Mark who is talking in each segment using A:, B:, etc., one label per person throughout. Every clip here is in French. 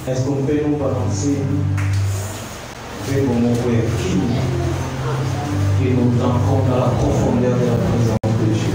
A: Est-ce qu'on peut nous balancer vers mon frère qui nous rencontre dans la profondeur de la présence de Dieu?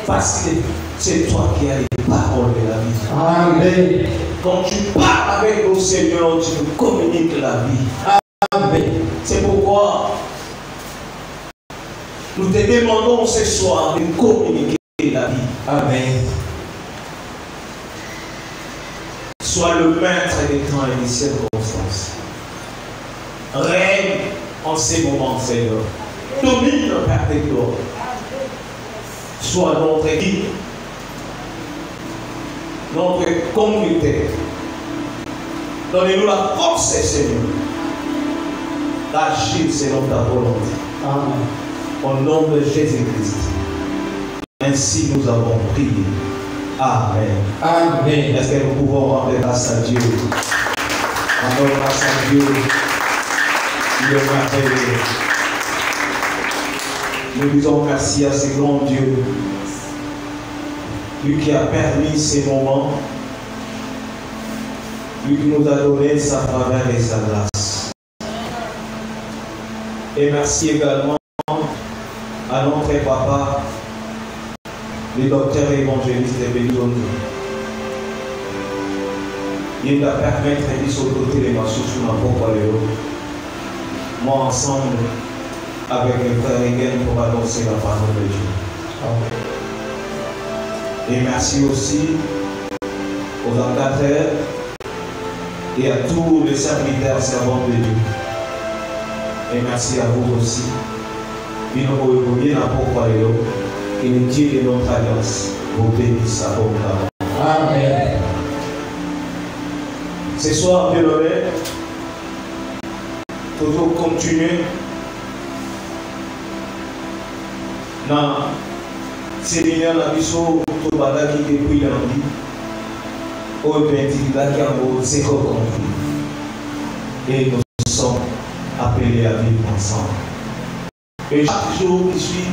A: Parce que c'est toi qui as les paroles de la vie. Amen. Quand tu parles avec le Seigneur, tu nous communiques la vie. Amen. C'est pourquoi nous te demandons ce soir de communiquer la vie. Amen. Sois le maître des temps et des circonstances. Règne en ces moments, Seigneur. domine, Père de gloire. Sois notre guide, notre conducteur. Donnez-nous la force, Seigneur, d'agir selon ta volonté. Amen. Au nom de Jésus-Christ. Ainsi nous avons prié. Amen. Amen. Est-ce que nous pouvons rendre grâce à Dieu? Rendons grâce à Dieu. Il est merveilleux. Nous disons merci à ce grand Dieu. Lui qui a permis ces moments. Lui qui nous a donné sa faveur et sa grâce. Et merci également à notre papa, le docteur évangéliste Bédouin. Il va permettre de sauter les marches sur ma propre léo. Moi ensemble avec le frère Hegel pour annoncer la parole de Dieu. Et merci aussi aux encadreurs et à tous les serviteurs servants de Dieu. Et merci à vous aussi. Et nous vous voyez la propre léo. Que le Dieu de notre alliance vous bénisse abondamment. Amen. Ce soir, bien aimé, toujours continuer dans ces liens la mission tout bada qui depuis lundi au 20 qui a zéro conflit. Et nous sommes appelés à vivre ensemble. Et chaque jour qui suit,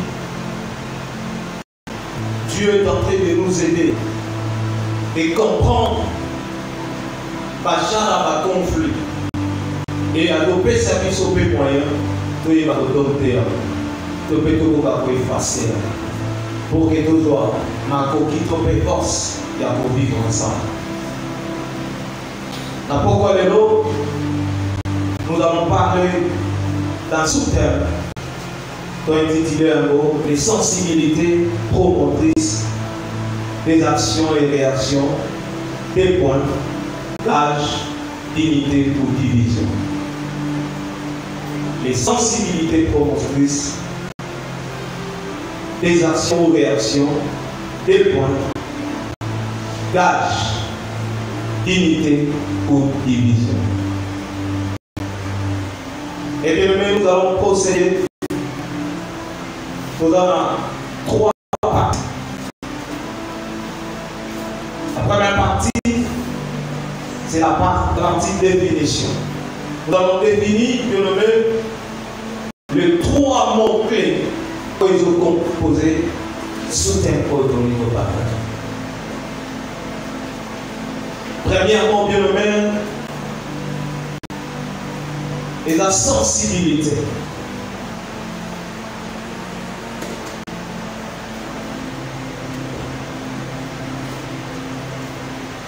A: Dieu est en train de nous aider et comprendre pas à conflit et adopter service au moyen tout y va adopter tout peut tout va effacer pour que tout soit ma coquille trop force et pour vivre ensemble. Pourquoi les lots nous allons parler dans ce thème intitulé un mot les sensibilités promotrices des actions et réactions des points d'âge, dignité ou division. Les sensibilités promotrices des actions ou réactions des points d'âge, dignité ou division. Et bien nous allons procéder. Nous avons trois parties. La première partie, c'est la partie définition. Nous avons défini, les trois mots-clés qu'ils ont composé soutien au niveau bataille. Premièrement, bien nommé, et la sensibilité.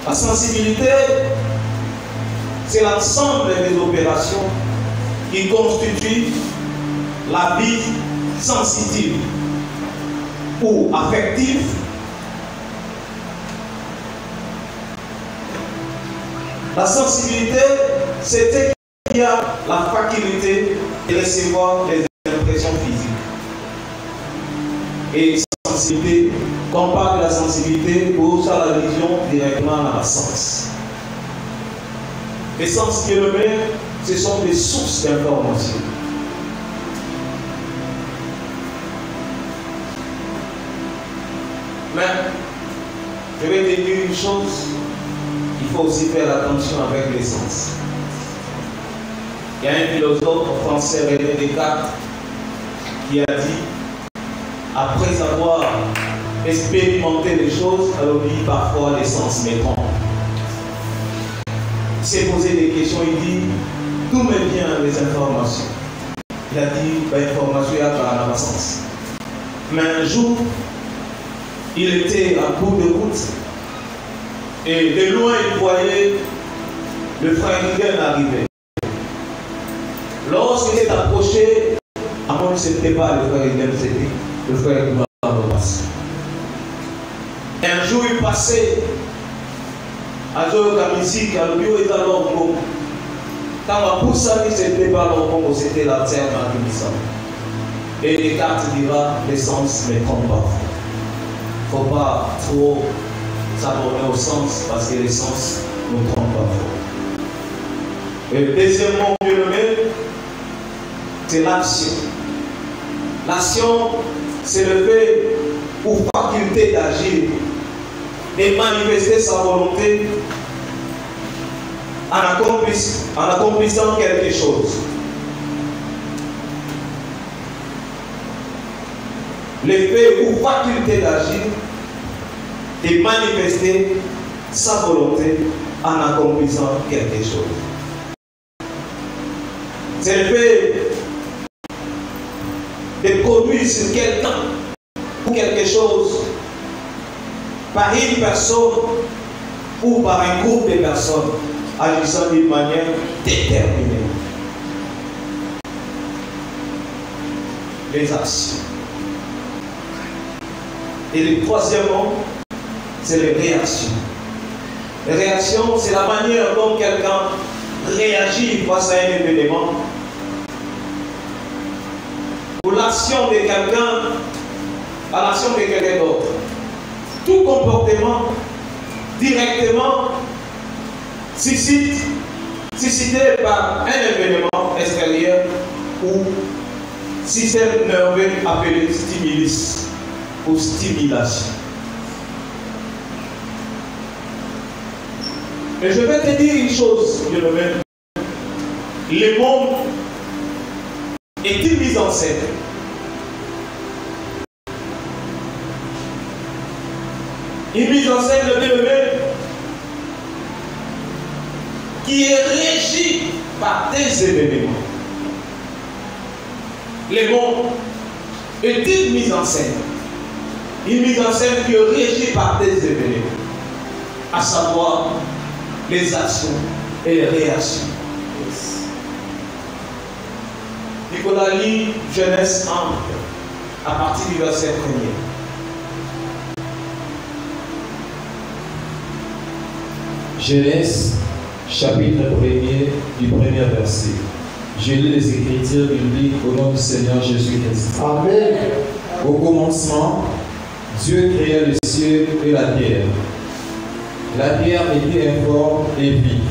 A: La sensibilité, c'est l'ensemble des opérations qui constituent la vie sensitive ou affective La sensibilité, c'est qu'il y a la faculté de recevoir les impressions physiques. Et sensibilité, quand on parle de la sensibilité, pour ça la vision directement dans la sens. Les sens qui le met, ce sont des sources d'information. Mais, je vais te dire une chose, il faut aussi faire attention avec les sens. Il y a un philosophe français, René Descartes, qui a dit, après avoir expérimenté les choses, alors lui, parfois les sens me trompent. Il s'est posé des questions, il dit, d'où me viennent les informations? Il a dit, l'information est à la sens. Mais un jour, il était à bout de route et de loin il voyait le frère Hegel arriver. Lorsqu'il s'est approché, à moins que ce n'était pas le frère Hegel, c'était le frère Hegel. Un jour il passait à jouer la musique, à l'obio et à l'orgon. Quand on a poussé, ce n'était pas l'orgon, c'était la terre magnissante. Et Descartes dira les sens ne trompent pas. Il ne faut pas trop s'abonner au sens parce que les sens ne trompent pas. Et deuxièmement, c'est l'action. L'action, c'est le fait ou faculté d'agir et manifester sa volonté en accomplissant quelque chose. L'effet ou faculté d'agir et manifester sa volonté en accomplissant quelque chose. C'est le fait de produire sur quelqu'un ou quelque chose par une personne ou par un groupe de personnes agissant d'une manière déterminée. Les actions. Et le troisièmement, c'est les réactions. Les réactions, c'est la manière dont quelqu'un réagit face à un événement. Ou l'action de quelqu'un à l'action de quelqu'un d'autre. Tout comportement directement suscité par un événement extérieur ou système nerveux appelé stimulus ou stimulation. Et je vais te dire une chose, le monde est une mise en scène. Une mise en scène de bien-aimé qui est régie par des événements. Le monde est une mise en scène. Une mise en scène qui est régie par des événements, à savoir les actions et les réactions. Nicolas lit Genèse 1 à partir du verset 1er.
B: Genèse, chapitre 1er, du premier verset. Je lis les Écritures bibliques au nom du Seigneur Jésus-Christ.
C: Amen.
B: Au commencement, Dieu créa les cieux et la terre. La terre était informe et vide.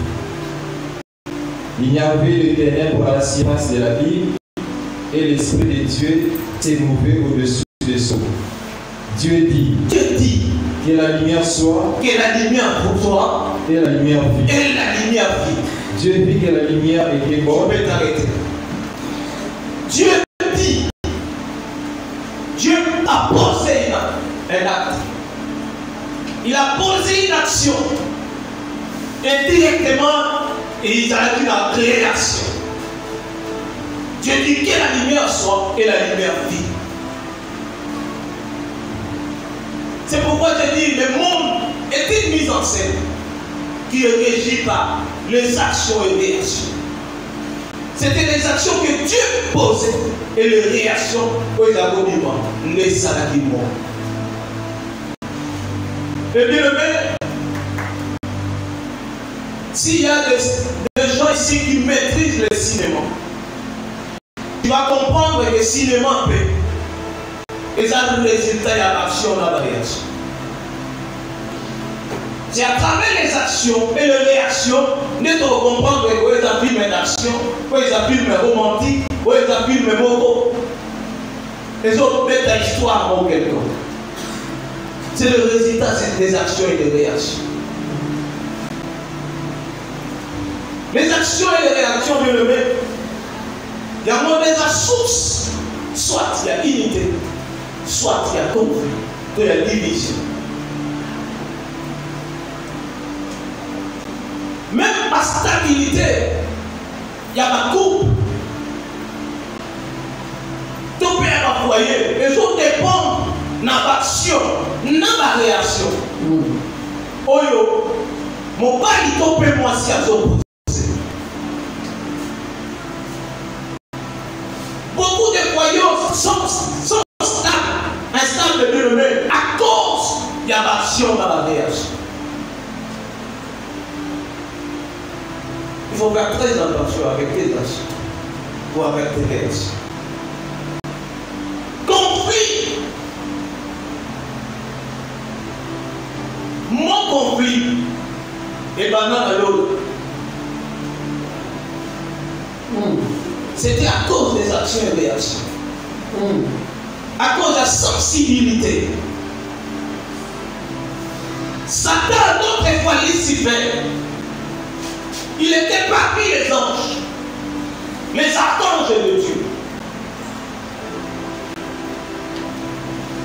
B: Il n'y avait de ténèbres à la surface de la vie, et l'Esprit de Dieu s'est mouvait au-dessus des eaux. Dieu dit que la lumière soit,
A: que la lumière pour toi,
B: et la lumière vit.
A: Et la lumière vit.
B: Dieu dit que la lumière était bonne.
A: Je vais t'arrêter. Dieu dit. Dieu a posé un acte. Il a posé une action. Et directement, il a eu la création. Dieu dit que la lumière soit et la lumière vit. C'est pourquoi je dis le monde est une mise en scène qui est régie par les actions et les réactions. C'était les actions que Dieu posait et les réactions aux abonnements, les saladiers. Et bien le maire, s'il y a des gens ici qui maîtrisent le cinéma, tu vas comprendre que le cinéma peut. Et ça, le résultat, il y a l'action et la réaction. C'est à travers les actions et les réactions que nous devons comprendre que vous avez un film d'action, vous avez un film romantique, vous avez un film moto. Les autres mettent la histoire en quelque chose. C'est le résultat des actions et des réactions. Les actions et les réactions, bien le même, il y a moins des sources. Soit il y a unité, soit il y a conflit, il y a division. Même la stabilité, il y a ma coupe. Tout peut être employé. Les autres dépendent de l'action, de la réaction. Oyo, mon père il peut moi si à opposé. Beaucoup de croyants sont instables de Dieu à cause de l'action dans la réaction. Il faut faire très attention avec tes actions ou avec tes réactions. C'était à cause des actions et réactions. À cause de la sensibilité. Satan, d'autres fois Lucifer, il était parmi les anges, les archanges de Dieu.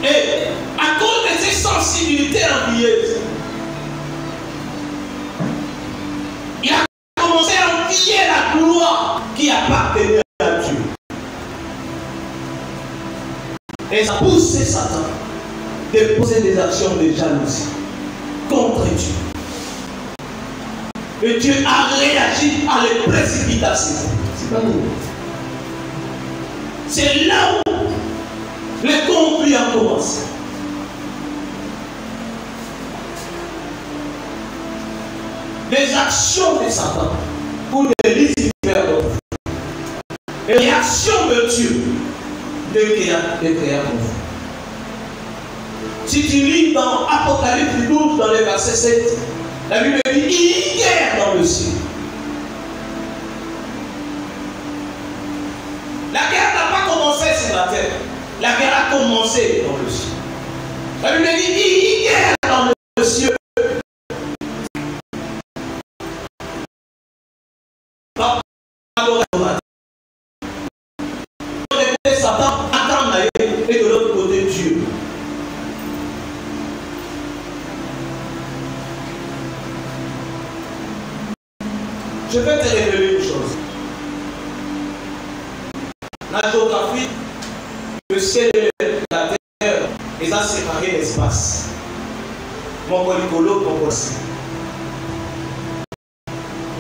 A: Et à cause de ces sensibilités envieuses, il a commencé à envier la gloire qui appartenait à Dieu. Et ça a poussé Satan de poser des actions de jalousie contre Dieu. Et Dieu a réagi à les précipitations. C'est là où les conflits ont commencé. Des actions de Satan ou de Lucifer et les actions de Dieu de créer conflit. Si tu lis dans Apocalypse 12, dans le verset 7, la Bible dit il y a une guerre dans le ciel. La guerre n'a pas commencé sur la terre. La guerre a commencé dans le ciel. La Bible dit il y a une guerre dans le ciel. Satan attend et de l'autre côté Dieu. Je vais te révéler une chose. La géographie, le ciel et la terre, ils ont séparé l'espace. Mon polycolo, mon polycolo.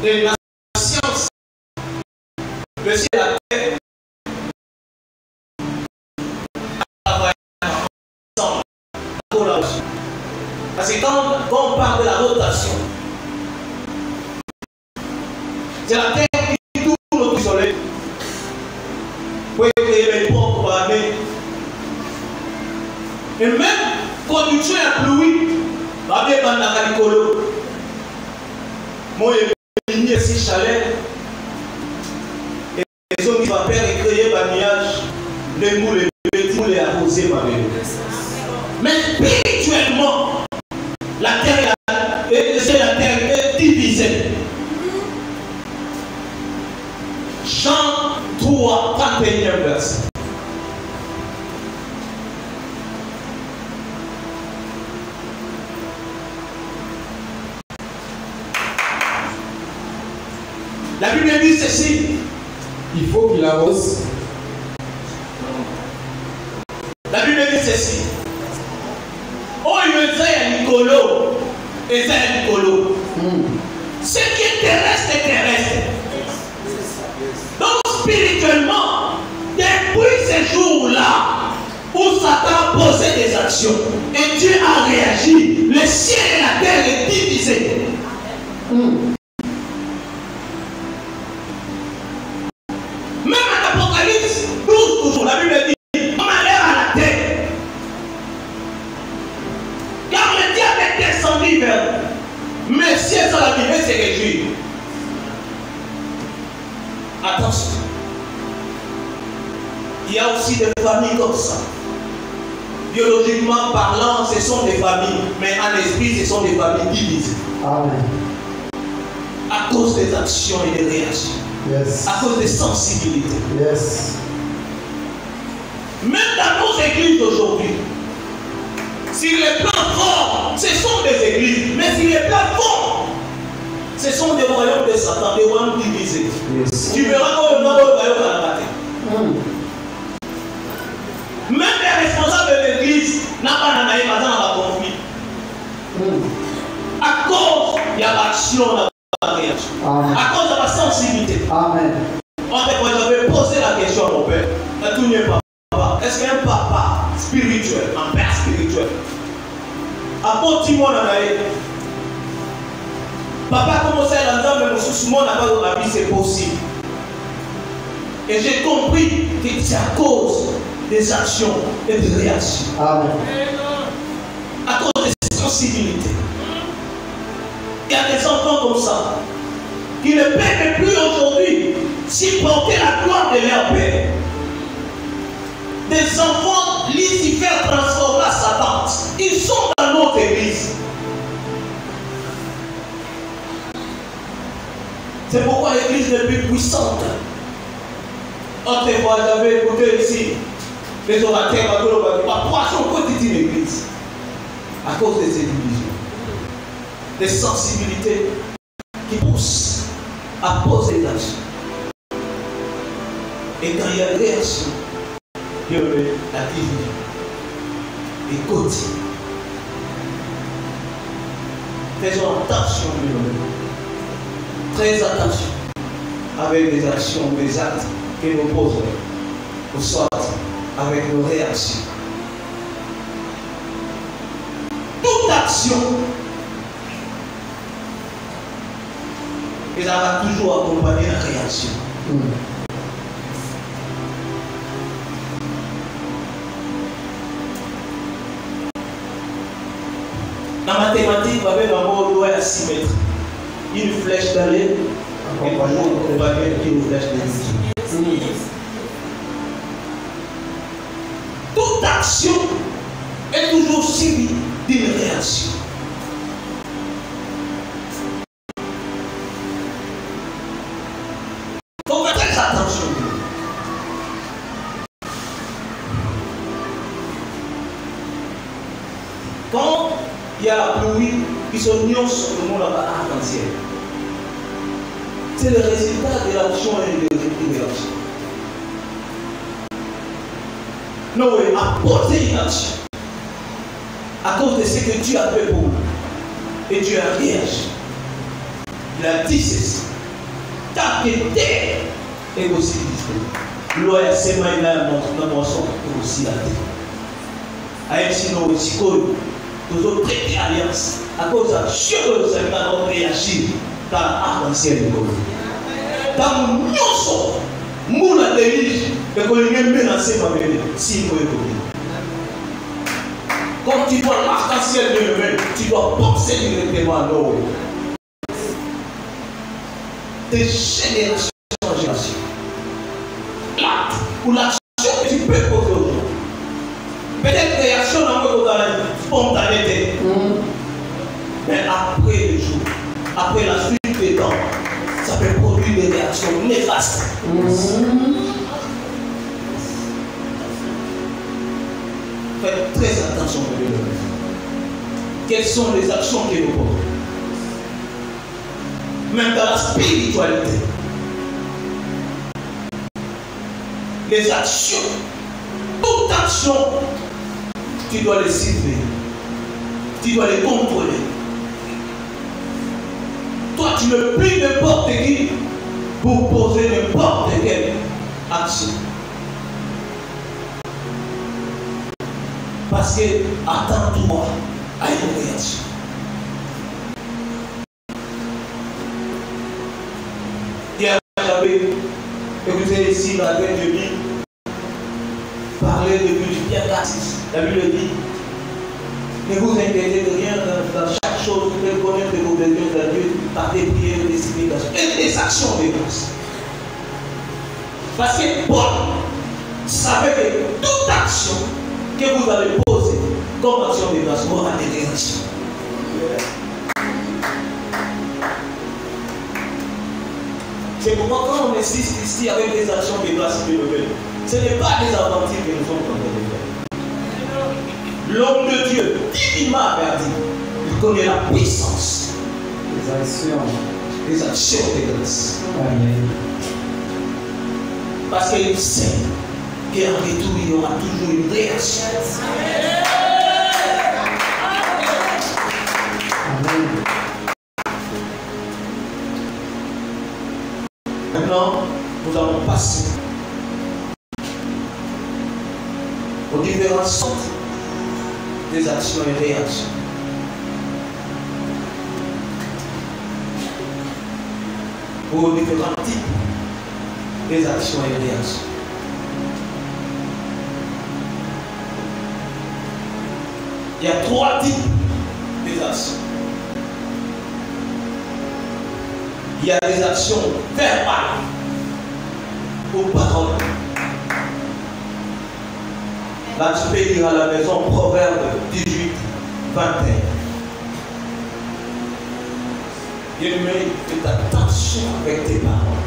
A: Et la science, le ciel et la terre, parce que quand on parle de la rotation, c'est la terre qui tourne autour du soleil. Pour créer les portes pour l'année. Et même quand tu tues la pluie, va bien dans la calicolo. Moi, il y a 6 chalets. Et les hommes qui vont faire et créer un nuage, les moules, les petits moules et arroser ma vie. Mais spirituellement, la terre est divisée. Jean 3, 31 verset. La Bible dit ceci.
B: Il faut qu'il arrose.
A: La Bible dit ceci. Oh, il me dit à Nicolo. Et c'est à Nicolo. Ce qui est terrestre est terrestre. Donc spirituellement, depuis ce jour-là, où Satan a posé des actions, et Dieu a réagi, le ciel et la terre est divisé. Même en Apocalypse 12, toujours, la Bible dit, malheur à la terre. Car le diable est descendu vers nous. Mais si elle s'en a vivre, c'est réjouir. Attention. Il y a aussi des familles comme ça. Biologiquement parlant, ce sont des familles, mais en esprit, ce sont des familles divisées.
C: Amen.
A: À cause des actions et des réactions.
C: Yes.
A: À cause des sensibilités.
C: Yes.
A: Même dans nos églises d'aujourd'hui, sur les plans forts, ce sont des églises, mais sur les plans forts, ce sont des royaumes de Satan, des royaumes divisés.
C: Yes.
A: Tu verras que le nom du royaume va la battre. Même les responsables de l'église n'ont pas de conflit. À cause de l'action, de la réaction. À cause de la sensibilité.
C: Amen.
A: J'avais posé la question à mon père. Est-ce qu'un papa spirituel, un père spirituel, a pas dit moi papa commençait à l'entendre, mais sous mon avis c'est possible. Et j'ai compris que c'est à cause des actions et des réactions.
C: Amen.
A: À cause des sensibilités. Il y a des enfants comme ça qui ne peuvent plus aujourd'hui supporter C'est pourquoi l'église est plus puissante. Autrefois, j'avais écouté ici les orateurs pourquoi sont quotidien l'église? À cause de ces divisions, des sensibilités qui poussent à poser l'action. Et quand il y a une réaction, il y a la division. Et continue. Faisons attention, très attention avec les actions, les actes que nous posons, ou soit avec nos réactions. Toute action, elle va toujours accompagner la réaction. La mathématique va avec un mot doigt à 6 mètres. Une flèche d'aller, et toujours accompagner une flèche de toute action est toujours suivie d'une réaction. Il faut faire très attention. Quand il y a la pluie qui se nuance sur le monde arc-en-ciel, c'est le résultat de l'action et de l'intégration. Noé a posé une action à cause de ce que Dieu a fait pour lui. Et Dieu a réagi. Il a dit ceci. Tant que terre est aussi disponible. L'eau est sémaille là, notre moisson est aussi la terre. Aïe, sinon, aussi, nous avons traité alliance à cause de ce que nous avons réagi dans l'arc-en-ciel de Dieu. Dans nous, nous sommes. Nous la dirige, et qu'on est menacé par les signes de comme tu vois l'arc-en-ciel de l'humain, tu dois penser directement à l'eau. De génération en génération. L'acte ou l'action que tu peux poser aujourd'hui. Peut-être réaction dans la spontanéité. Mais après le jour, après la suite des temps, ça peut produire des réactions néfastes. Faites très attention à lui. Quelles sont les actions que nous posons? Même dans la spiritualité. Les actions, toute action, tu dois les cibler. Tu dois les contrôler. Toi, tu ne plies n'importe qui pour poser n'importe quelle action. Parce que, attends-toi à une réaction. Hier, j'avais écouté ici la Grande Bible parler de Pierre 4:6. La Bible dit, ne vous inquiétez de rien dans chaque chose, vous devez connaître vos besoins de Dieu par des prières, des supplications et des actions de grâce. Parce que Paul savait que toute action que vous allez poser comme action de grâce aura des réactions. C'est pourquoi quand on insiste ici avec des actions de grâce, ce n'est pas des aventures que nous sommes en train de faire. L'homme de Dieu, divinement averti, il connaît la puissance des actions de grâce. Amen. Parce qu'il sait qu'en retour, il y aura toujours une réaction. Amen. Maintenant, nous allons passer aux différentes sortes des actions et réactions. Aux différents types des actions et réactions. Il y a 3 types des actions. Il y a des actions verbales ou paroles. Là, tu peux lire à la maison Proverbe 18, 21. Bien-aimé, fais attention avec tes paroles.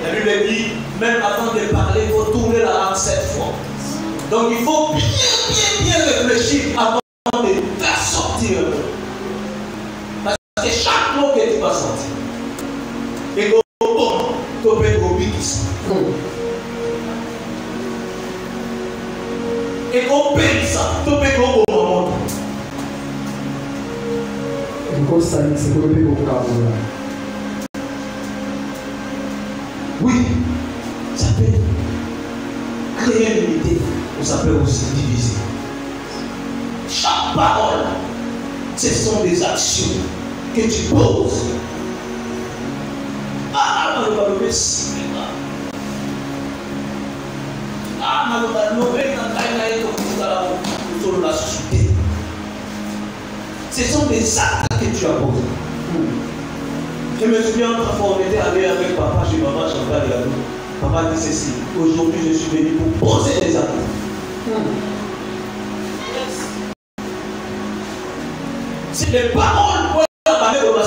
A: La Bible dit, même avant de parler, il faut tourner la langue 7 fois. Donc il faut bien réfléchir avant de faire sortir. Parce que chaque mot que tu vas sortir, et que tu peux et qu'on paye ça, tu peux go au moment. Oui, ça peut créer une unité, ou ça peut aussi diviser. Chaque parole, ce sont des actions que tu poses. Ah, on va le si. Ah, on va la société. Ce sont des actes que tu as posés. Je me souviens quand on était allé avec papa chez maman Chantal et Adou. Papa dit ceci. Aujourd'hui, je suis venu pour poser des actes. C'est des paroles.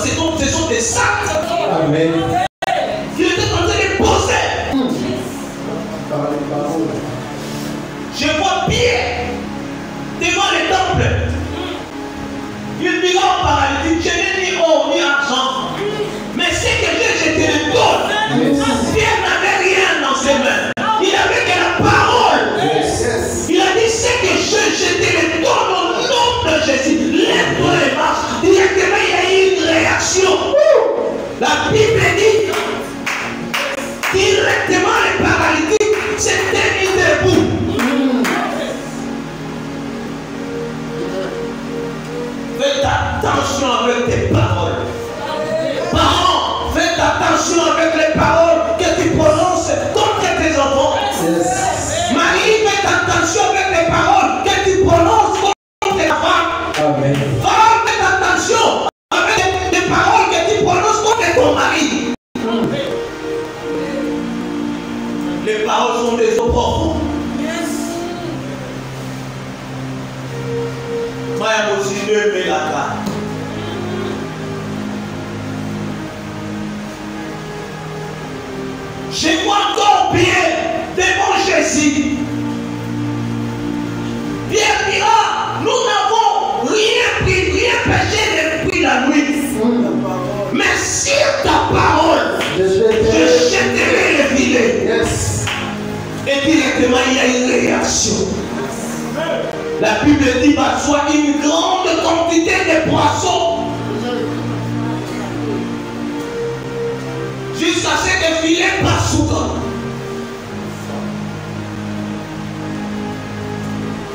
A: Ce sont des actes.
B: Amen.
A: Il était en train de poser. Je vois Pierre devant le temple. Il dira au paralytique, je n'ai ni or ni argent. Mais ce que j'ai, je te le donne. Pierre n'avait rien dans ses mains. Il avait que la parole. Il a dit, ce que je te le donne au nom de Jésus. Lève-toi et marche. Directement, il y a eu une réaction. La Bible dit, directement les paralytiques s'étaient mis debout. Faites attention avec tes paroles. Parents, faites attention avec les paroles que tu prononces contre tes enfants. Marie, faites attention avec les paroles que tu prononces contre tes femmes. Femme, faites attention avec les paroles que tu prononces contre ton mari. Les paroles sont des eaux profondes. Je vois encore Pierre devant Jésus. Pierre dira, nous n'avons rien pris, rien péché depuis la nuit. Mais sur ta parole, je jetterai le filet. Et directement, il y a une réaction. La Bible dit, bah, soit une grande quantité de poissons. Jusqu'à ce que le filet passe sous toi.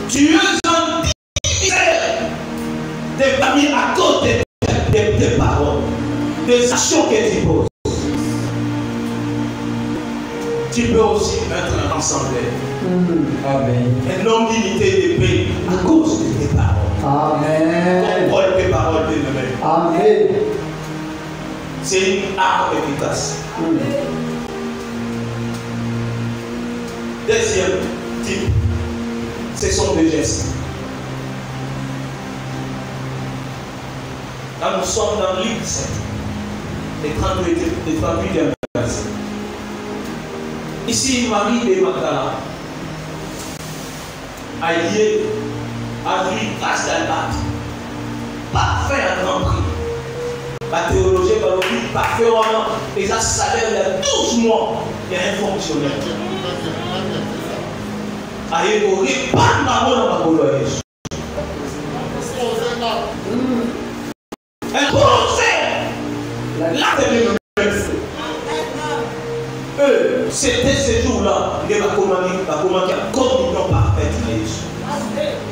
A: Tu es un diviseur des familles à cause des paroles, des actions que tu poses. Tu peux aussi être ensemble.
B: Amen.
A: Un homme d'unité de paix à cause de tes paroles.
B: Amen.
A: Contrôle tes paroles de nous-mêmes.
B: Amen.
A: C'est une arme efficace. Deuxième type, ce sont des gestes. Quand nous sommes dans l'île 7, les 38 des familles de ici, Marie de Magdala a lié à lui grâce d'Albâtre. Parfait à grand prix. La théologie va le dire parfait vraiment. Et ça, salaire il y a 12 mois. Il y a un fonctionnaire. Aïe, vous n'avez pas de dans ma colère. Un conseil. Là, c'est le c'était ce jour-là, il va commander la communion parfaite de Jésus.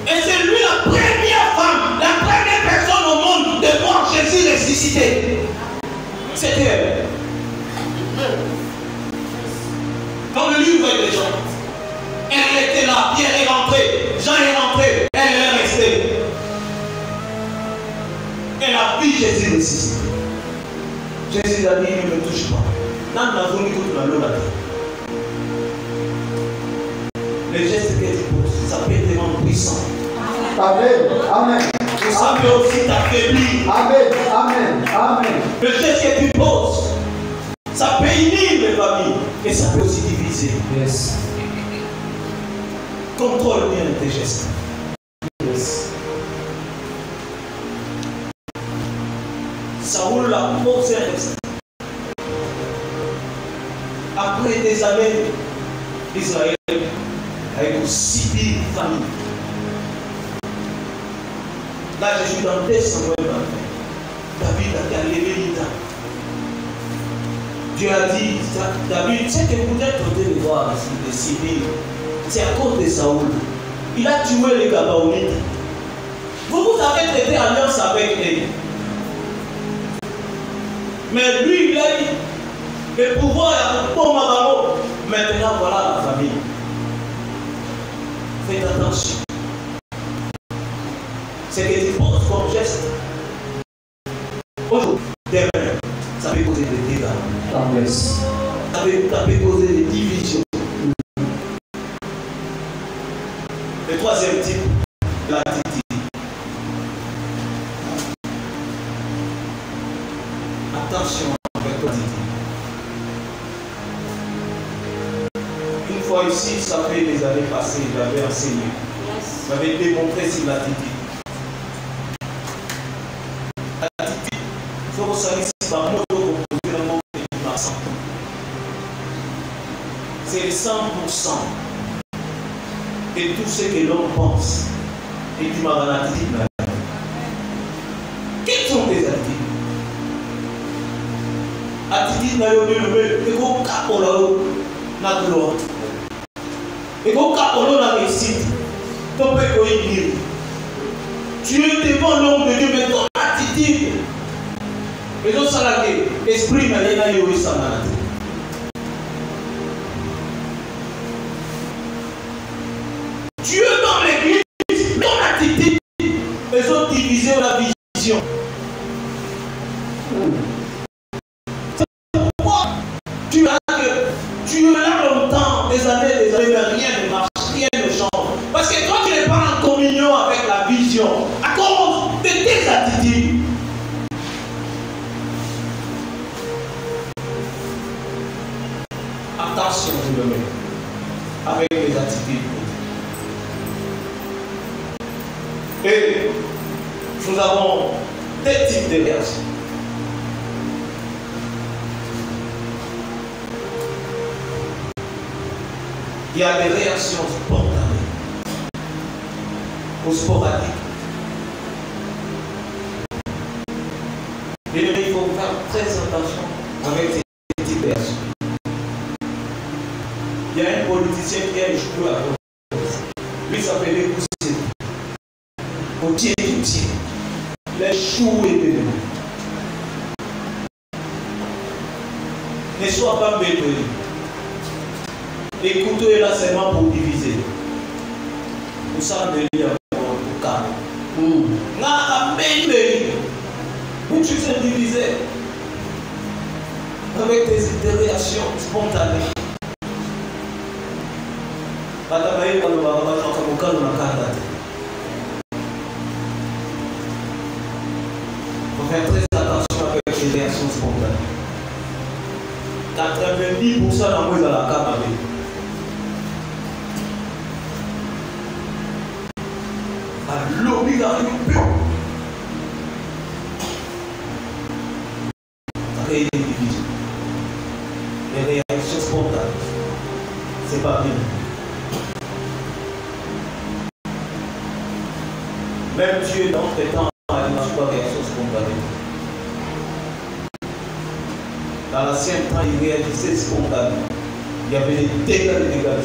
A: Et c'est lui la première femme, la première personne au monde de voir Jésus ressuscité. C'était elle. Dans le livre des gens, elle était là, Pierre est rentré, Jean est rentré, elle est restée. Elle a vu Jésus ressuscité. Jésus a dit, il ne me touche pas. Dans la zone où tu as l'eau là. Les gestes que tu poses, ça peut être vraiment puissant.
C: Amen. Amen.
A: Ça peut aussi t'affaiblir.
C: Amen. Amen. Amen.
A: Le geste que tu poses, ça peut unir les familles et ça peut aussi diviser.
C: Yes.
A: Contrôle bien tes gestes.
C: Yes.
A: Saoul a posé un geste. Après des années, Israël a eu 6 000 familles. Là, je suis dans 2 Samuel. David a levé l'État. Dieu a dit, David, c'est que vous êtes en train de voir les civils. C'est à cause de Saoul. Il a tué les Gabaonites. Vous avez traité alliance avec lui. Mais lui, il a dit, le pouvoir est pour Mamaro. Maintenant, voilà la famille. Faites attention. C'est que tu poses comme geste. Aujourd'hui, demain, ça peut causer des dégâts. Ça peut causer des divisions. Le 3e type, l'attitude. Attention avec l'attitude. Une fois ici, ça fait des années passées, j'avais enseigné. J'avais démontré sur l'attitude. L'attitude, il faut que ça soit un mot composé d'un mot de 100%. C'est le 100% de tout ce que l'homme pense. Et tu m'as l'attitude là. Quelles sont tes attitudes? Attitude na yo le et go kapolo na gloire. Et go kapolo na réussite. Ton père ko dire. Tu es devant l'homme de Dieu, mais ton attitude. Et donc ça là que esprit na lena yo isa malade. Dieu dans l'église, mais ton attitude, ils ont divisé la vision. Tu es là longtemps, des années, mais rien ne marche, rien ne change. Parce que toi, tu n'es pas en communion avec la vision à cause de tes attitudes. Attention, je le mets, avec les attitudes. Et nous avons des types de réactions. Il y a des réactions spontanées ou sporadiques. Et il faut faire très attention avec ces types de réactions. Il y a un politicien qui a échoué à cause. Lui s'appelait Poussin. Au pied du pied. Il a échoué de nous. Ne sois pas béni. Écoutez là seulement pour diviser. Pour ça, de lire pour calme. Mais tu sais diviser avec des réactions spontanées. Il faut faire très attention avec les réactions spontanées. 90% d'entre eux dans la cave. Créer des divisions. Les réactions spontanées. C'est pas bien. Même Dieu, dans tes temps, a une réaction spontanée. Dans l'ancien temps, il réagissait spontanément. Il y avait des dégâts de dégâts.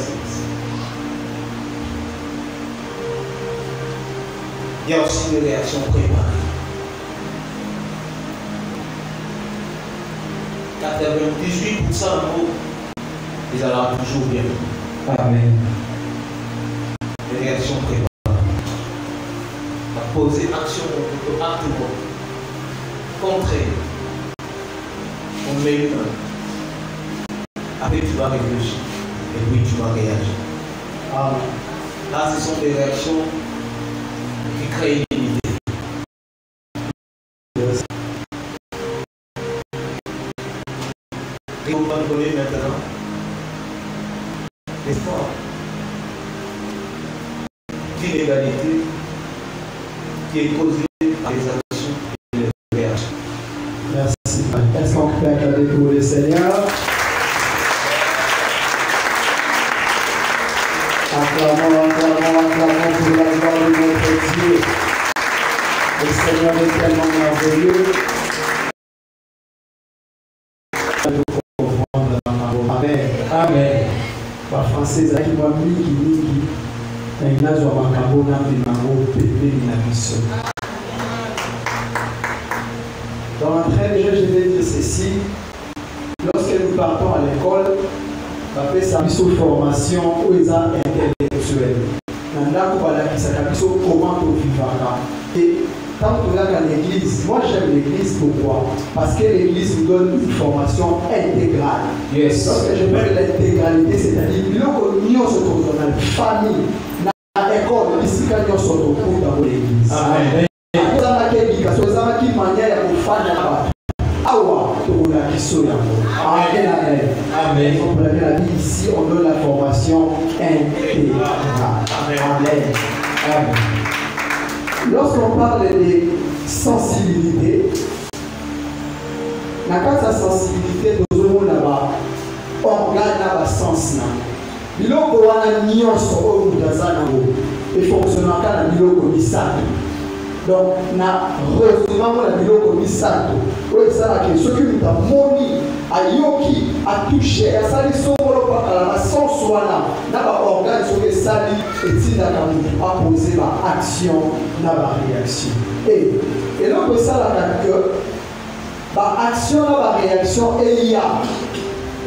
A: Il y a aussi des réactions préparées. 98% d'entre eux, ils allont toujours bien.
C: Amen.
A: Des réactions préparées. À poser action contre acte contre on met une main. Après tu vas réfléchir et puis tu vas réagir.
C: Amen.
A: Là ce sont des réactions crée l'unité. Et vous comprenez maintenant l'effort d'inégalité qui est causé par les actions et les réactions.
C: Merci. Est-ce qu'on peut acclamer pour le Seigneur? Acclamons pour la gloire de notre Dieu. Le Seigneur est tellement merveilleux. Amen. Amen. Par français, qui m'a mis il a joué à Macabona, dans l'entrée, je vais dire ceci. Lorsque nous partons à l'école, on fait sa mission de formation où ils ont intellectuel. Comment on vivra. Et quand on regarde à l'église, moi j'aime l'église, pourquoi? Parce que l'église nous donne une formation intégrale.
B: Yes.
C: Lorsque je parle de l'intégralité, c'est-à-dire que nous sommes dans la famille, dans l'école, ici quand nous sommes dans l'église. Amen. Amen. Ici, on donne la formation intégrale. Amen. Amen. Lorsqu'on parle de sensibilité, dans la sensibilité, nous avons là-bas, organe à la sens. Biloko wana nyonso oyo mutazana et fonctionnement na biloko misato. Donc na heureusement la biloko misato oyo sala ke soki mutamoni ayoki a toucher a sali songolo pa la sens wana na ba organe soki sali etinda ka mutu a poser ba action na ba réaction. Et donc ça la que ba action na ba réaction et ya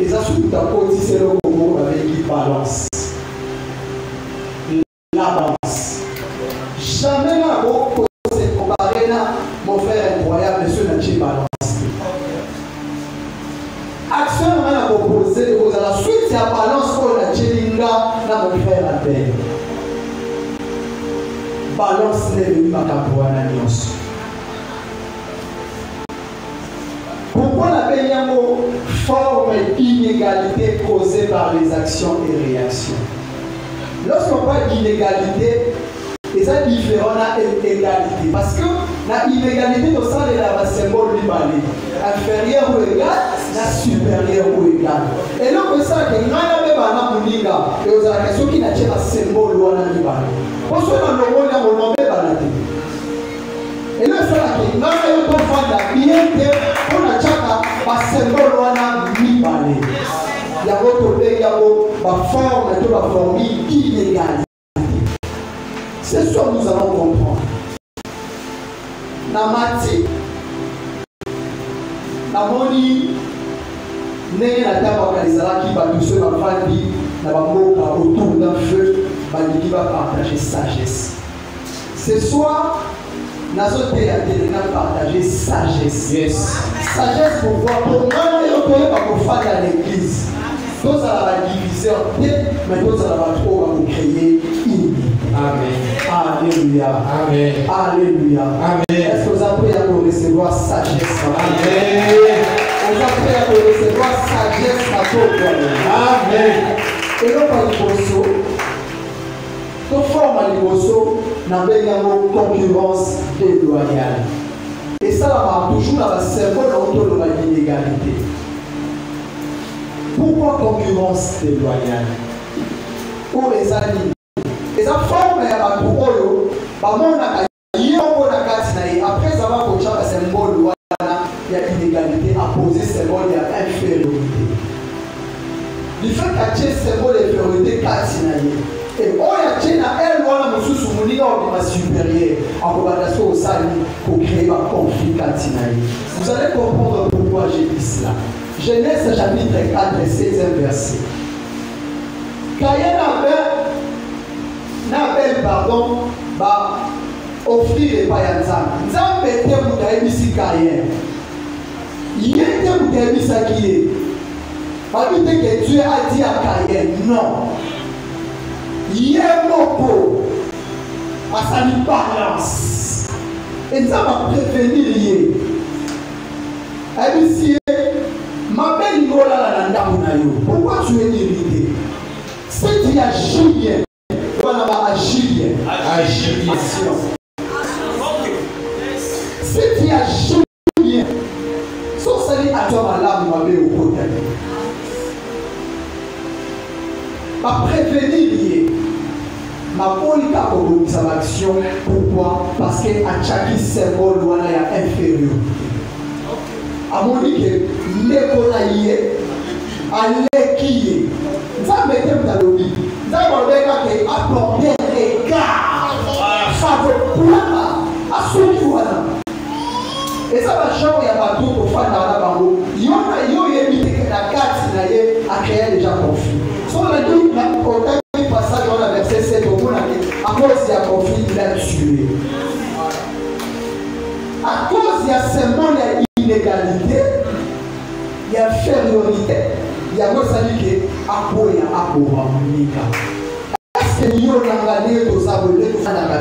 C: et ça surtout ta côté c'est le comment avec qui balance la balance jamais na ko se comparer na mon frère incroyable sur la balance action na proposer aux à la suite la balance pour la chelinga na mon frère à terre balance ne venu makapoa na nyonso. Pourquoi la Béniamo forme inégalité causée par les actions et réactions? Lorsqu'on parle d'inégalité, c'est différent de l'égalité. Parce que l'inégalité, nous sommes dans le symbole du balai. Inférieur ou égal, la supérieur ou égal. Et donc, c'est ça que nous avons dit, et vous avez la question qui n'a pas de symbole ou du balai. Parce que nous avons dit, et là, c'est là que nous avons bien pour la chaka, parce que symbole wana mibale. Il y a votre pays, il y a votre forme, il y a votre forme inégale. C'est ce que nous allons comprendre. Namati, namoni, n'est la table à Kalizala qui va tout seul en famille, n'a pas autour d'un feu, qui va partager sagesse. Ce soir, nous allons partager sagesse. Yes. Sagesse pour voir pour moi, pour faire dans l'église. Tous à la division, mais tous à la trop à créer une. Amen. Alléluia. Amen. Alléluia. Amen. Est-ce que vous avez appris à recevoir sagesse? Amen. Vous avez appris à recevoir sagesse à toi. Amen. Et non pas du bosso. Tout forme à l'imosso n'a pas également concurrence déloyale. Et ça va toujours dans la symbole autour de l'inégalité. Pourquoi concurrence déloyale? Pour les animaux. Et ça forme à Oyo, après avoir coaché un symbole, il y a inégalité à poser symbole, il y a infériorité. Du fait qu'il y a symbole d'infériorité, et on a tenu à elle, on a reçu sous mon ordre supérieur en collaboration au salut pour créer un conflit. Vous allez comprendre pourquoi j'ai dit cela. Genèse chapitre 4, 16e verset. Caïn n'avait pardon, offrir les païens. Nzambe était moutaïbisi Caïn. Il était moutaïbisi qui est. Pas que Dieu a dit à Caïn, non. Yemoko à sa balance. Et ça va prévenir lié. Ma belle Nicolas pourquoi tu es irrité? Si tu agis bien, voilà, agis bien. Agis bien. Si tu agis bien, sauf ça dit à toi, ma lame, ma belle au côté. Ma prévenir lié. Ma politique pour sa action, pourquoi? Parce qu'à chaque symbole, il y a inférieur. À mon dit que l'écolaïe, à l'équilibre, ça mettait dans le lit. Ça m'a dit que apporter des gars, favorable à ceux qui voient. Et ça va changer à tout pour faire dans la banque. Il y a évité que la carte a créé déjà conflit. Sur la deux, au passage dans la verset 7, au bout à cause il y a conflit, il a tué. À cause il y a seulement l'inégalité, il y a infériorité, il y a aussi à quoi il y a à quoi. Est-ce que nous avons regardé tout ça dans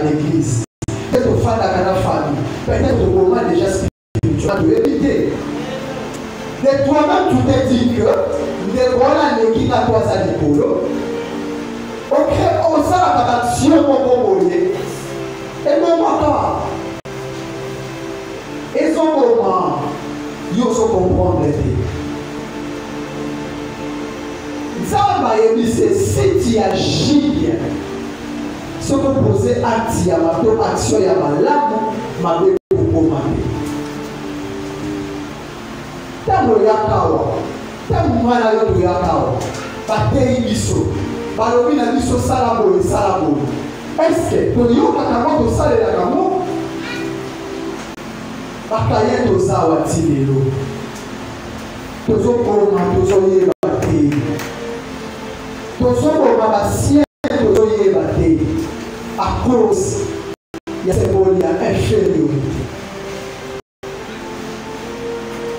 C: l'église? Peut-être au fin de la famille, peut-être au moment déjà spirituel, tu dois éviter. De toi-même, tu te dis que de voilà l'équipe à toi, ça dit pour eux. Ok, on s'en a pas si on peut voler. Et mon moment, et son moment, ils ont comprendre les filles. Ça m'a dit, c'est si tu agis bien. Ce que vous posez acte, il y a ma action, il y a ma lame, ma bébé pour commander. Tant que yakawa, tant que mana yo yakawa, batei biso, balobi na biso salabo et salabo. Est-ce que pour yo kakamo to sale la kamo? Bakaye to sawa tilelo. Tozo koma tozo ye batei. Tozo koma basien tozo ye batei. À cause il y a ces mots, il y a infériorité.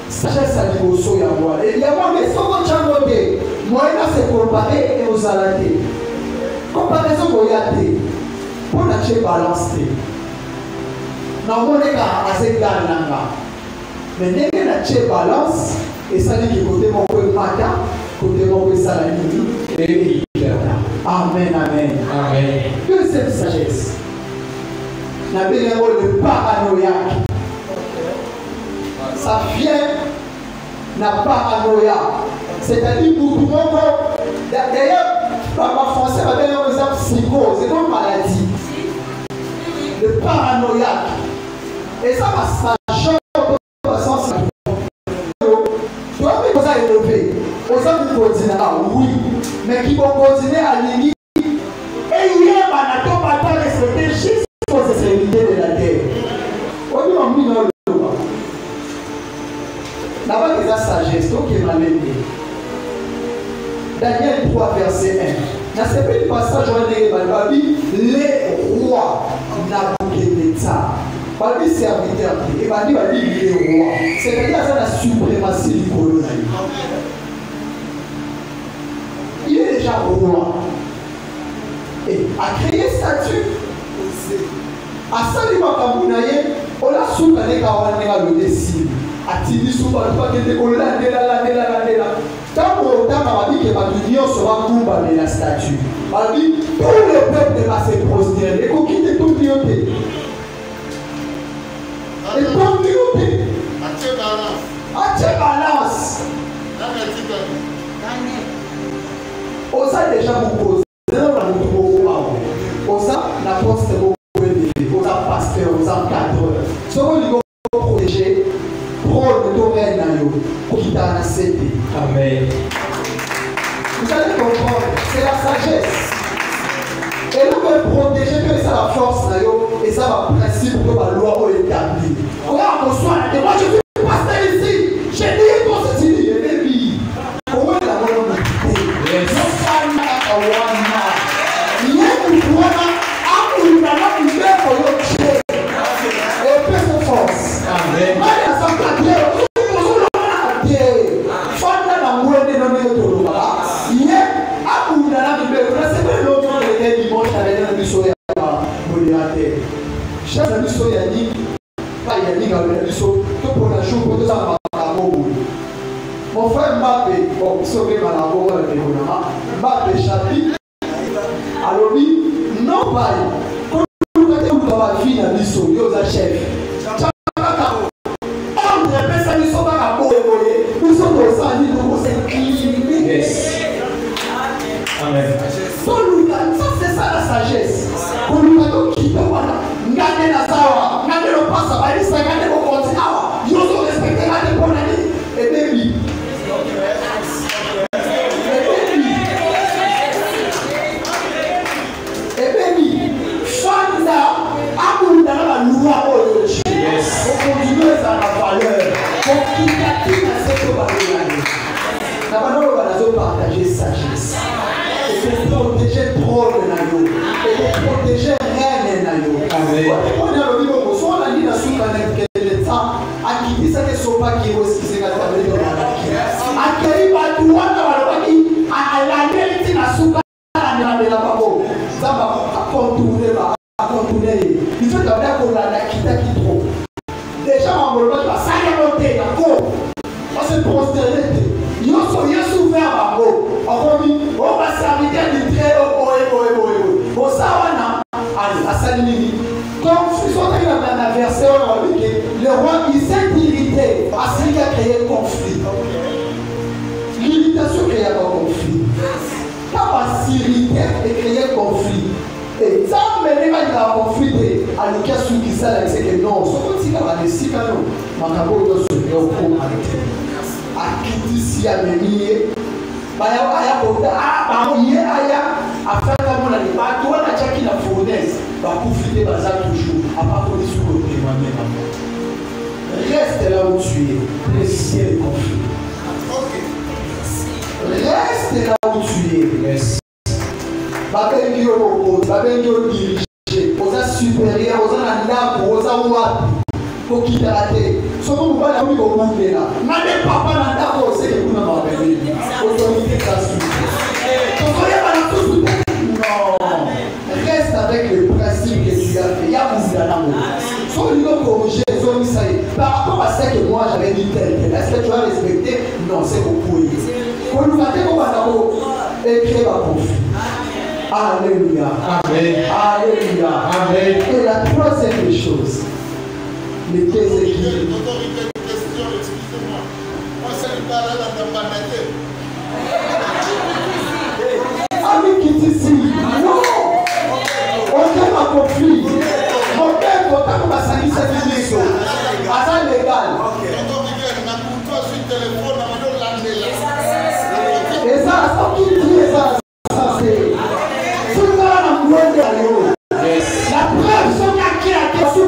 C: Sagesse à l'immotion, il y a moi. Et il y a moi, mais sans votre changoté, moi, il a se comparer et aux aladés. Comparaison, il y a des. Pour la chez balancer. Non, on est à Zégananga. Mais dès que la chez balance, et ça dit qu'il côté mon peu matin, côté mon peu salami, et amen, amen. Amen. Deuxième sagesse. La bénévole de paranoïaque. Ça vient la paranoïa. C'est-à-dire pour tout le monde. D'ailleurs, par français, ma bénévole c'est psychose. C'est comme maladie. Le paranoïaque. Et ça va s'acheter de façon. Tu vois, mais ça est élevé. Aux hommes qui continuent, oui. Mais qui vont continuer à l'égir. Et hier, on n'a pas respecté juste pour ces sécurités de la terre. On dit en mineur le droit. Là-bas, il y a la sagesse, donc il m'a aimé. Daniel 3, verset 1. Dans ce petit passage, on a dit les rois Nabucodonosor. Pas dit serviteur, il va dire les rois. C'est-à-dire que la suprématie du colonel. Il est déjà roi. Et à créer statut, à Salima Kamounaye, on a soutenu quand le décide. À Tibi Souba, tu vas dire là. Tant qu'on dit que l'union sera coupable de la statue. On dit tout le peuple va se prosterner. Et qu'on quitte toute l'unité. Et toute l'unité. À balance. On a déjà beaucoup. On a n'importe beaucoup. On a pasteur, on a cadreur. Ce qu'on dit protéger, prendre le domaine qui t'a accepté. Amen. Vous allez comprendre, c'est la sagesse. Et nous devons protéger que ça la force et ça va principe que la loi est établie. Regarde, on soit là, moi je suis pasteur ici. J'ai dit qu'on se dit, il est vie. Comment la loi est Mon frère Mbappé, bon, sauvé ma langue, Mbappé chapitre, alors oui, non pas, quand vous avez ma vie dans l'issue, vous êtes chef.
A: Amen.
C: Ça c'est ça la sagesse. Pour nous qui gagner la sawa, gagner le passe, aller ça gagner le compte. Ah, yo so respecter la bonne année. Et baby. Et baby. Fanda, abunda la loi au yes. Pour continuer à la valeur. Pour quitter la cette valeur. La valeur va nous partager sagesse. Et pour protéger trop de nayo. Et pour protéger rien de nayo. Amen. On a le niveau où soit la ligne à soutenir que l'État a quitté ça que soit pas qui est aussi c'est la table de la a quel pas tout on a qui a la réalité la soutenir la babo. Ça va contourner à contourner. Il faut d'abord qu'on la quitte qui trop. Déjà on va pas ça y monter d'accord. On se prosterner. Yo souffert babo. On va servir du très haut. Au sawana, à Salimini. Comme si on a eu un adversaire, le roi, il s'est irrité à ce qu'il a créé un conflit. L'irritation crée un conflit. Quand on s'irrite et créer un conflit, et ça, mais les gens qui ont conflit, à l'occasion qui s'est dit que non, ce qu'on dit là, c'est si calme. Makabo doit se faire au cours. À qui s'y a mené. Baya aya kota ba yé aya afin comme on a dit ba toi na chaki na fournaise ba profiter bazar toujours à pas pour les sous témoigner reste là où tu es laissez le conflit. Reste là où tu es. Yes. Ba bengi o ba bengi o diriger oza supérieur oza na ndako oza wapi pour quitter la terre. Ce qu'on voit là, on est là. N'allez pas dans d'accord, c'est que vous n'avez pas venir. Autorité gratuite. Non. Reste avec le principe que tu as fait. Il y a beaucoup d'amour. Soit il va corriger, soit il s'est. Par rapport à ce que moi j'avais dit tel. Est-ce que tu as respecté? Non, c'est beaucoup. Pour nous battre, on va d'abord écrire ma conflit. Alléluia. Amen. Alléluia. Amen. Et la troisième chose. Les déséquilibres.
D: L'autorité de question, excusez-moi. Moi, c'est le parler dans le planète.
C: Ah oui, qui dit ici. Non. Aucun n'a conflit. Mon père, quand on va salir cette émission, à ça légal.
D: L'autorité, on a pour toi sur le téléphone, on va donner l'année.
C: Et ça, ça qui dit ça, c'est. Tout ça, on a besoin de la preuve, c'est qu'il y a qui a sous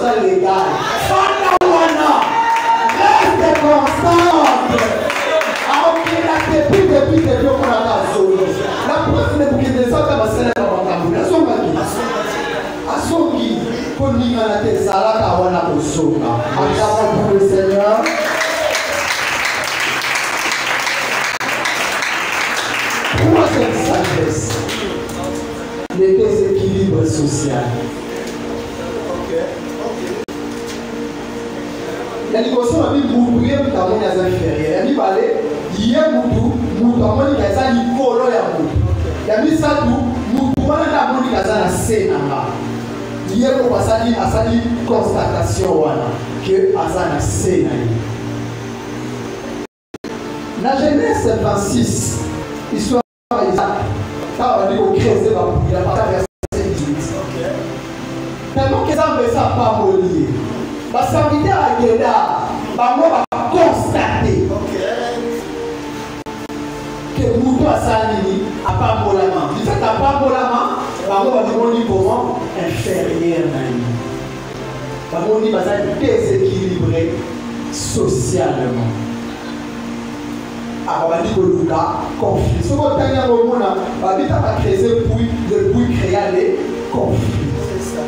C: la légal. Fanawana, reste constante. Depuis qu'on a la zone. La preuve n'est que des autres va se lever dans la Asongi, pour nous la tesala kawana posonga. Acclamons pour le Seigneur. Troisième sagesse, les déséquilibres sociaux. Il y a des personnes qui ont dit que les gens sont inférieurs. Il y a des gens qui ont dit que les gens sont il y a des gens qui ont dit que les gens sont une constatation que les gens sont dans Genèse 26, histoire d'Isaac, quand on dit qu'on crée, il a pas verset 18. Tellement que ça ne va pas mourir. Parce que serviteur à Guéda, va constater que Moutou a salini à pas molama. Il fait à pas molama, va dire comment inférieur. Va dire déséquilibré socialement. Alors, on va dire que le cas conflit. Ce qu'on a dit au monde, on va dire que créer le bruit créa les conflits. C'est ça.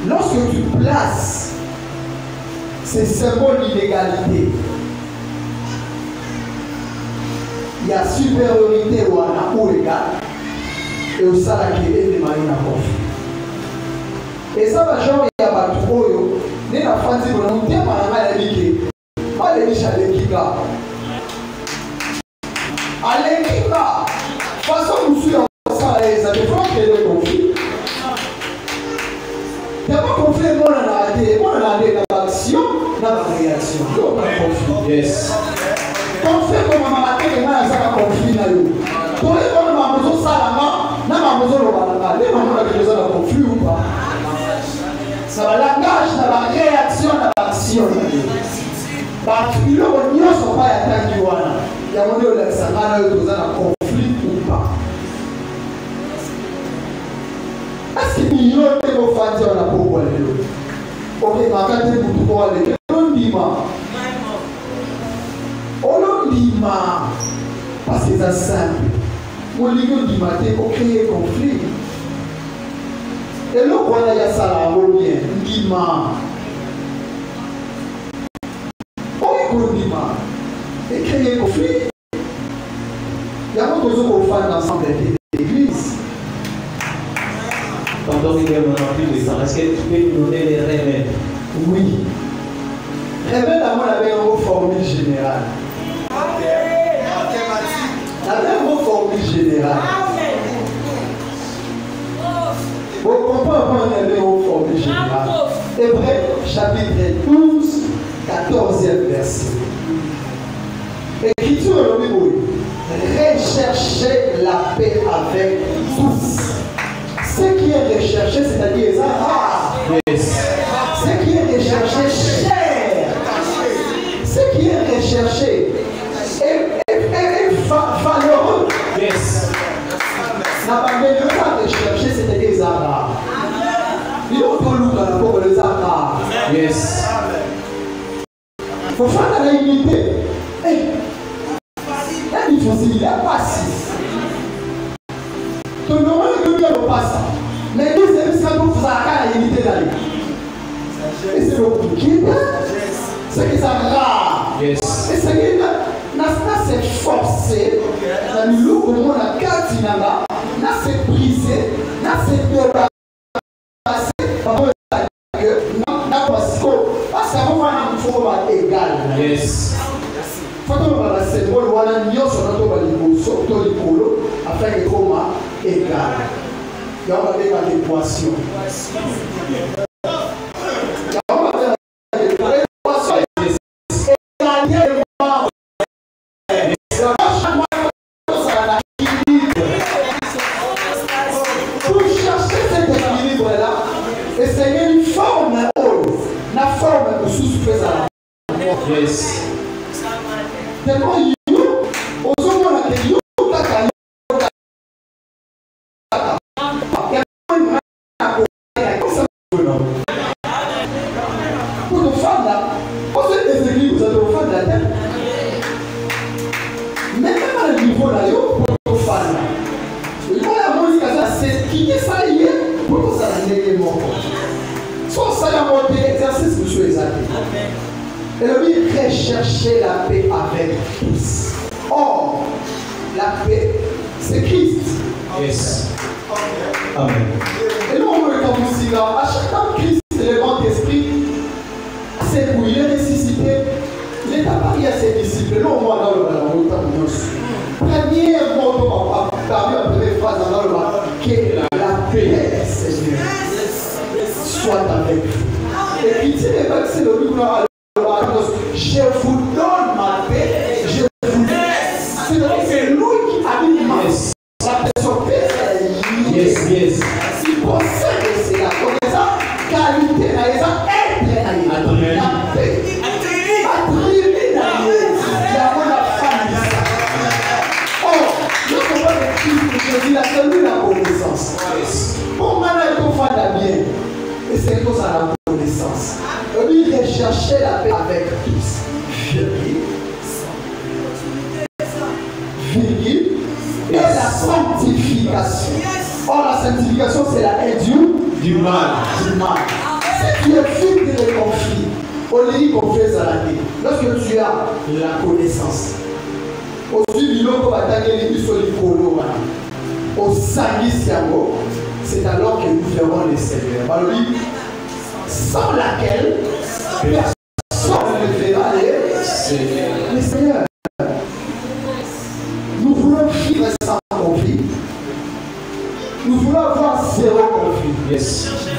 C: Lorsque tu places ces symboles d'inégalité, il y a supériorité ou égal, et au salaire qui est de manière conflit. Et ça va genre, il y a pas trop.
B: Yes.
C: Donc fait comme maman qui est dans un conflit là. Pour les gens qui ont besoin de ça, n'a pas besoin de parler. Les gens qui ont besoin de conflit ou pas. Ça va langage, la réaction, l'action. Parce que les gens ne sont pas attaqués. Il y a des gens qui ont besoin de conflit ou pas. Est-ce que les gens qui ont besoin de la peau? Ok, ma carte est pour aller. On dit parce que c'est simple. On dit qu'on crée un conflit. Et là, on a ça là, on bien. On dit et créer un conflit. Il y a beaucoup de choses qu'on fait ensemble de l'église.
A: Quand il y a plus de temps, est-ce que tu peux nous donner les remèdes?
C: Oui. Remède à moi, avait un mot formule générale. La même mot formule générale. Vous comprenez un mot formule générale. Hébreux, chapitre 12, 14e verset. Écriture au Bible. Recherchez la paix avec tous. Ce qui est recherché, c'est-à-dire ça rare.
B: Yes.
C: Ce qui est recherché, cher. Ce qui est recherché est valeureux.
B: Yes.
C: La manière de rechercher, c'est-à-dire ça rare. Il faut que nous avons les arts.
B: Yes.
C: Il faut faire la unité. Il faut s'il y a pas si. Tout le monde ne pas ça. Mais nous, c'est pour vous avoir la unité d'aller. Et c'est le qui c'est que ça rare.
B: Yes.
C: Et c'est que c'est forcé. Dans le loup, on a carte là, c'est brisé, c'est débarrassé. Parce qu'il faut égal.
B: Yes.
C: Faut que nous fassions symbole voilà nous sommes dans le polo afin que coma égal. Il y a une équation. Pour chercher cet équilibre là, essayer une forme la forme sous présent.
B: Yes.
C: Tellement you, osomo na ke you kaka pour nos femmes là, on se déséquilibre, vous allez aux femmes de la tête. Mais même à le niveau là, pour nos femmes là, il faut la musique à ça, c'est qui est ça y est, pour que ça n'ait pas. Soit ça y a monté exercice, vous soyez exact. Et le but rechercher la paix avec tous. Or, la paix, c'est Christ.
B: Yes.
A: Amen.
C: Et nous, on veut comme aussi là, à chaque temps Christ est le grand esprit, c'est où il est ressuscité. Il est apparu à ses disciples. Nous, on voit dans le ballon, premièrement, parmi la première phrase dans le ballon, que la paix, Seigneur, soit avec vous. Et puis, c'est le livre là. Je vous donne ma paix, je vous laisse. C'est lui qui habite ma paix. La personne paix, c'est
B: Yes, yes.
C: il possède c'est la connaissance, qualité, la être, la paix. Attribuer la famille. Or, nous sommes les Christ, je dis la seule la connaissance. Pour moi, il faut faire la bien. Et c'est pour ça la connaissance. Lui, rechercher la paix avec tous. Virgule. Et la sanctification. Or, la sanctification, c'est la haine du mal. Ce qui évite les conflits. On dit qu'on fait ça la vie. Lorsque tu as la connaissance. Aujourd'hui, c'est alors que nous ferons les Seigneurs. Sans laquelle personne ne verra les Seigneurs. Nous voulons vivre sans conflit. Nous voulons avoir zéro conflit.
B: Yes.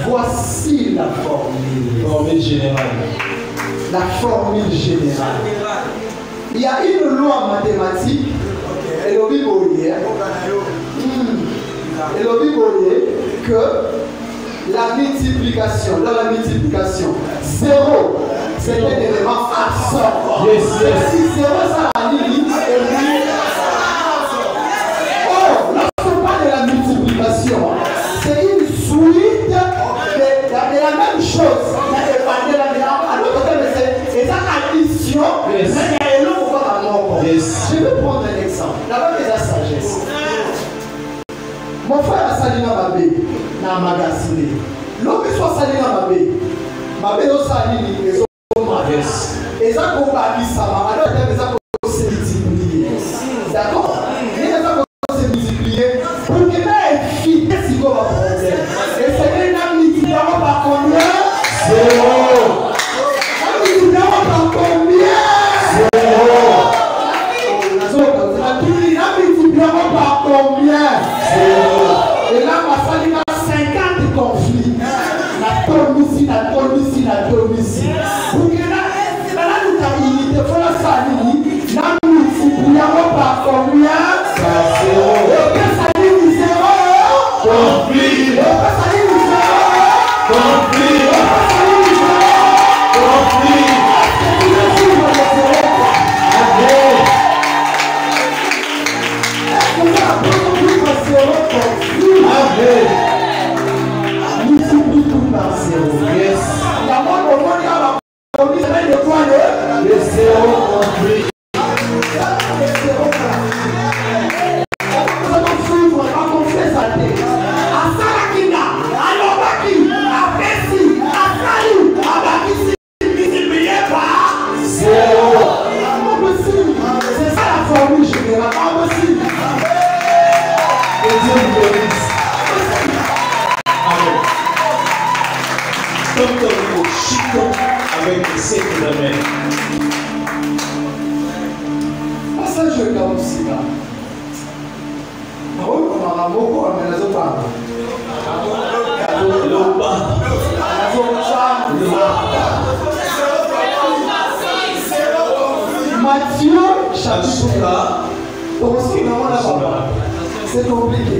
C: Voici la formule.
B: Formule générale.
C: La formule générale. Il y a une loi mathématique, et le Bible que la multiplication, dans la multiplication, 0, c'est un élément absent.
B: Yes, yes.
C: Si 0, ça va dire, oh, lorsqu'on parle de la multiplication, c'est une suite de la même chose. C'est ça addition,
B: yes.
C: Mais il y a un autre.
B: Yes.
C: Je vais prendre un exemple. D'abord, c'est la sagesse. Mon frère a sali na mabe na magazine. L'homme soit sali na mabe no sali ni ezo
B: Yes.
C: eza ko ba bisama alors eza ko se multiplier. D'accord? Il eza ko se multiplier pour que la fille si ko ba problème. Et c'est que na multiplier par combien? 0. Na multiplier par combien? 0. Na multiplier par combien? 0. Et là, ma famille a 50 conflits. La tomisi. Pour que là, nous avons unité. Il faut la famille. La multiplier par combien? 0. Et que ça dit 0? Conflit. Et que ça dit 0? Conflit. Et que ça dit 0? Conflit. Multiplie tout par 0. Yes. La mort au monde, il y a la police, elle est de quoi le 0 compris. Le 0 compris. Nous allons suivre en confesse à Dieu. À Sarakina, à Lobaki, à Bessi, à Salou, à Bakissi, multiplié par 0. C'est ça la formule générale. Impossible. Et Dieu vous bénisse.
A: Comme au chico avec les sept de la main.
C: Passage de Kaoussika. Ah oui, on a un mot, mais la zopa. Matthieu, chapitre 4. C'est compliqué.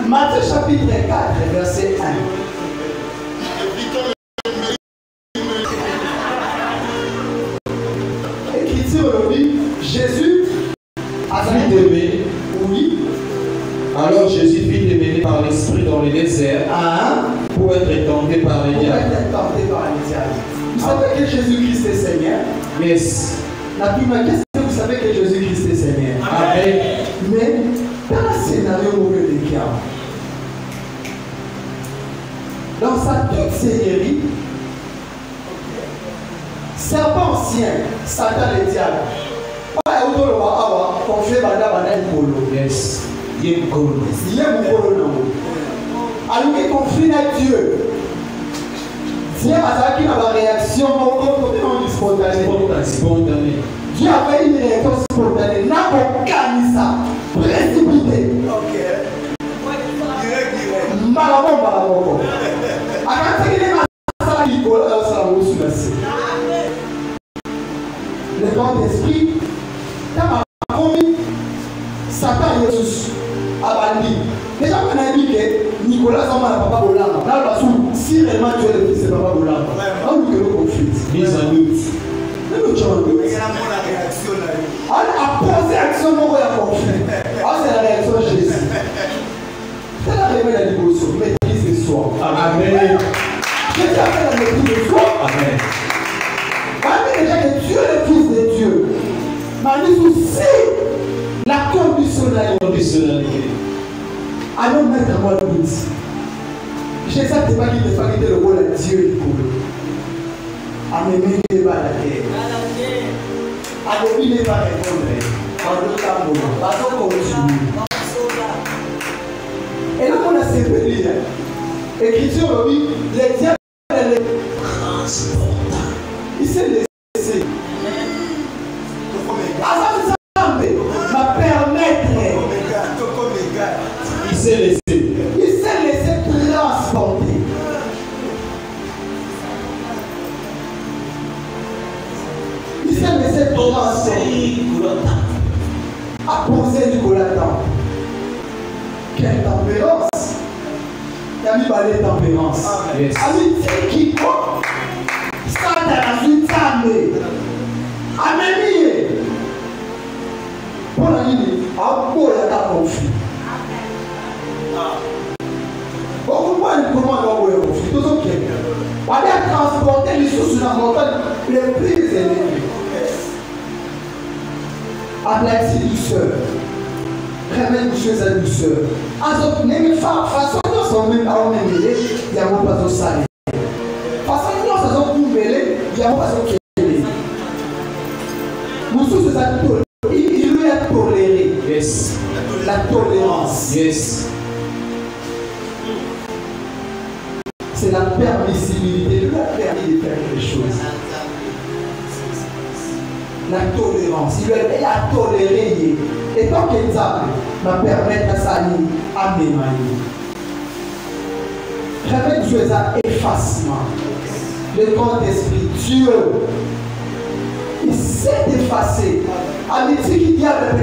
C: Matthieu chapitre 4, verset 1. Écriture aujourd'hui, Jésus a
B: Fut aimé.
C: Oui.
B: Alors Jésus fut démené par l'Esprit dans le désert pour être tenté par les
C: Pour
B: diables.
C: être tenté par les diables. Vous savez que Jésus-Christ est Seigneur.
B: Yes.
C: La Bible dit que vous savez que Jésus-Christ est Seigneur.
B: Amen.
C: Mais dans le scénario mauvais de diable, dans sa toute seigneurie, serpent ancien, Satan le diable.
B: Yes.
C: Il y a un conflit avec Dieu. Dieu a une réaction
B: Spontané.
C: Dieu avait une réaction spontanée. N'a aucun ça. Précipité. Malamo. Le grand esprit, dans ma famille, Satan et Jésus a bandit. Déjà, on a dit que Nicolas Zama n'a pas Bolamba. Là, si réellement tu es le fils de Papa Bolamba, là où il y a le conflit.
B: Mise en doute.
C: On a posé action pour la conflit. C'est la réaction de Jésus. C'est la réveil de la dévotion. Maîtrise de soi.
B: Amen.
C: Jésus a fait la maîtrise de soi.
B: Amen.
C: On dit déjà que Dieu est le fils de Dieu. Mais on dit aussi la conditionnalité. Allons mettre à moi le but. Jésus n'a pas dit de faire le rôle à Dieu du coup. À m'aimer les balles à la terre. À dominer les balles à répondre. Parce qu'on continue. Et là, on a séparé. Écriture, oui, les diables, les transportants. Il s'est laissé. Va permettre.
B: Il s'est laissé.
C: Il s'est laissé transporter. Il s'est à poser du collant. Quelle tempérance! Il y a mis balai tempérance. Ami qui ça dans une table. Amélie. Pour la ligne, à quoi il y a un conflit? Pourquoi il commande à avoir un conflit? Tout ok. On va transporter les choses sur la montagne les plus élevées. Aplatie douceur. Réveille douceur à douceur. Alors, même façon nous sommes même à on mêler, il y a mon pas au salé. Façon nous sommes mêler, il y a mon pas au kélé. Nous sommes à tolérer. Il lui a toléré.
B: Yes.
C: La tolérance.
B: Yes.
C: C'est la permissibilité. Il lui a permis de faire quelque chose. La tolérance. Il a toléré. Et tant qu'exemple, m'a permettre à sa ligne à m'émailler. Réveille Dieu à effacement. Le grand esprit, Dieu, il s'est effacé. Amitié qui dit à la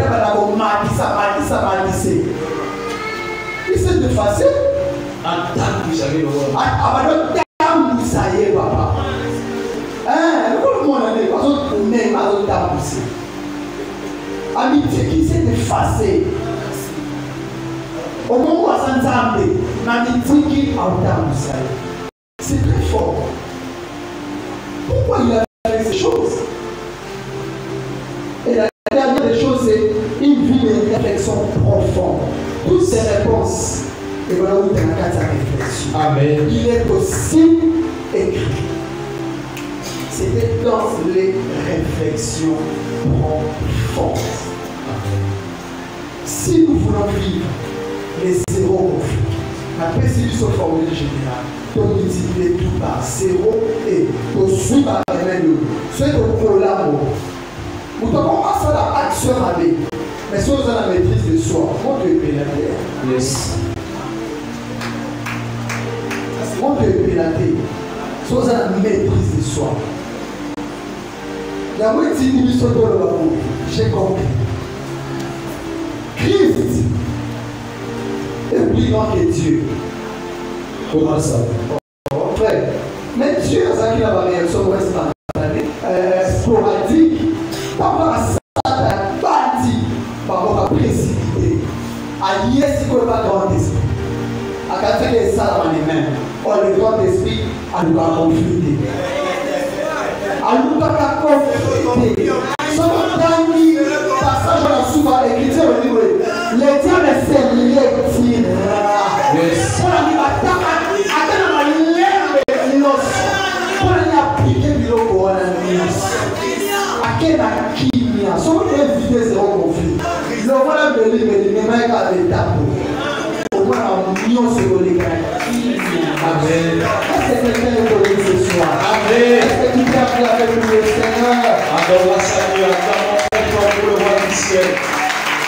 C: il s'est effacé.
A: En tant que j'avais le roi.
C: Papa. Le monde n'est pas autre même à l'autre poussé. Amitié qui s'est effacée. Au moment où on s'entendait, l'amitié qui a poussé. C'est très fort. Pourquoi il a fait ces choses? Et la dernière des choses, c'est une vie de réflexion profonde. Toutes ces réponses, et voilà où tu as la réflexion.
B: Amen.
C: Il est possible écrit. C'était dans les réflexions profondes. Si nous voulons vivre les zéro conflits, la précision formule générale, donc multiplier tout par zéro et pour suivre à la même. C'est pour l'amour. Nous devons pas faire l'action avec. Mais si on a la maîtrise de soi, mon Dieu est pénaté.
B: Yes.
C: Mon Dieu est pénaté. Si on a la maîtrise de soi. La moitié de l'histoire de l'amour, j'ai compris. Christ est plus grand que Dieu.
B: Comment ça?
C: Frère, mais Dieu a ça qui a varié sur l'ouest sporadique. Par rapport à ça, bâti, par rapport à précipité. À lier ce qu'on pas grand esprit. À quand il est ça dans les mains, le grand esprit a nous pas confliter. A nous pas confliter. Son dernier passage dans la souvent écriture au niveau les diables s'est lié tira. Pour la bataille, attends ma lèvre de l'os. Pour la appliquer le logo à la nuit. À quel akimia, son éviter zéro conflit. Le voilà de l'île, mais même à l'étape. Au moins en union sur les gars.
B: Amen.
C: Est-ce que quelqu'un est connu ce soir?
B: Amen.
C: Est-ce que tu peux appeler avec nous le Seigneur?
A: Adore la Seigneur, acclamons très fort pour le roi du ciel.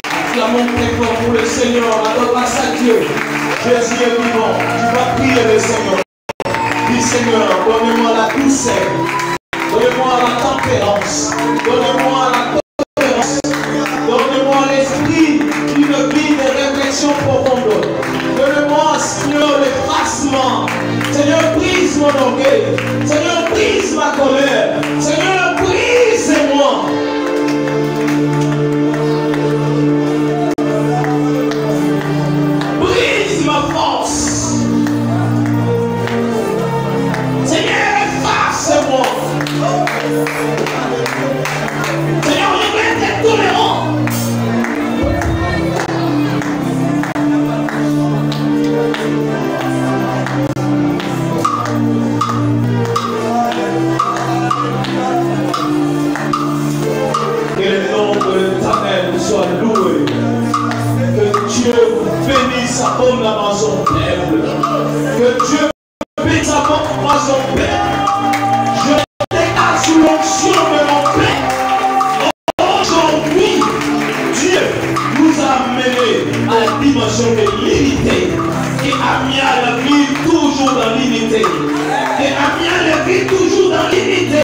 A: Acclamons très fort pour le Seigneur, adore la Dieu. Jésus est vivant, tu vas prier le Seigneur. Dis Seigneur, donne-moi la douceur, donne-moi la tempérance, donne-moi la tolérance, donne-moi l'esprit d'une vie de réflexion profonde. Donne-moi, Seigneur, l'effacement. Seigneur, brise mon orgueil. Seigneur, brise ma colère. Seigneur, brise-moi. Brise ma force. Seigneur, efface-moi. Seigneur, je veux être tolérant. Que le nom de l'Éternel soit loué. Que Dieu bénisse abondamment son peuple. Que Dieu bénisse abondamment son peuple. Je dégage sous l'onction de mon Père. Aujourd'hui, Dieu nous a amenés à la dimension de l'unité. Et a mis à la vie toujours dans l'unité. Et a mis à la vie toujours dans l'unité.